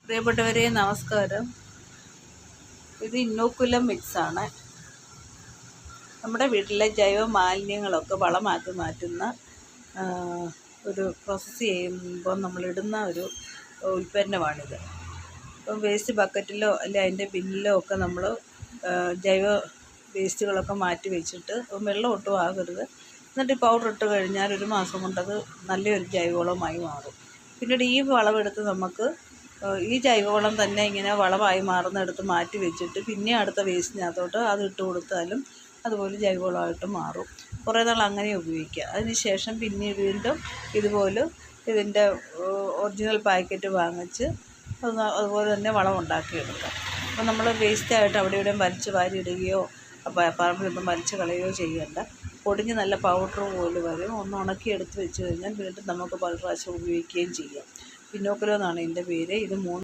പ്രിയപ്പെട്ടവരെ നമസ്കാരം. ഇത് ഇന്നോക്കുലം മിക്സാണ്. നമ്മുടെ വീട്ടിലെ ജൈവ മാലിന്യങ്ങളൊക്കെ വളമാക്കി മാറ്റുന്ന ഒരു പ്രോസസ്സ് ചെയ്യുമ്പോൾ നമ്മളിടുന്ന ഒരു ഉൽപ്പന്നമാണിത്. ഇപ്പം വേസ്റ്റ് ബക്കറ്റിലോ അല്ലെങ്കിൽ അതിൻ്റെ ബിന്നിലോ ഒക്കെ നമ്മൾ ജൈവ വേസ്റ്റുകളൊക്കെ മാറ്റി വെച്ചിട്ട് വെള്ളം ഒട്ടും ആകരുത്. എന്നിട്ട് പൗഡർ ഇട്ട് കഴിഞ്ഞാൽ ഒരു മാസം കൊണ്ടത് നല്ലൊരു ജൈവവളമായി മാറും. പിന്നീട് ഈ വളമെടുത്ത് നമുക്ക് ഈ ജൈവവളം തന്നെ ഇങ്ങനെ വളമായി മാറുന്നിടത്ത് മാറ്റി വെച്ചിട്ട് പിന്നെ അടുത്ത വേസ്റ്റിനകത്തോട്ട് അത് ഇട്ട് കൊടുത്താലും അതുപോലെ ജൈവവളമായിട്ട് മാറും. കുറേ നാൾ അങ്ങനെ ഉപയോഗിക്കുക. അതിന് ശേഷം പിന്നെ വീണ്ടും ഇതുപോലെ ഇതിൻ്റെ ഒറിജിനൽ പാക്കറ്റ് വാങ്ങിച്ച് അതുപോലെ തന്നെ വളം ഉണ്ടാക്കിയെടുക്കാം. അപ്പോൾ നമ്മൾ വേസ്റ്റായിട്ട് അവിടെ ഇവിടെയും വലിച്ച് വാരിയിടുകയോ പറമ്പിലൊന്നും വലിച്ച് കളയുകയോ ചെയ്യേണ്ട. പൊടിഞ്ഞ് നല്ല പൗഡർ പോലെ വരും. ഒന്ന് ഉണക്കി എടുത്ത് വെച്ച് കഴിഞ്ഞാൽ വീണ്ടും നമുക്ക് പല പ്രാവശ്യം ഉപയോഗിക്കുകയും ചെയ്യാം. ഇന്നോക്കുലം എന്നാണ് ഇതിൻ്റെ പേര്. ഇത് 3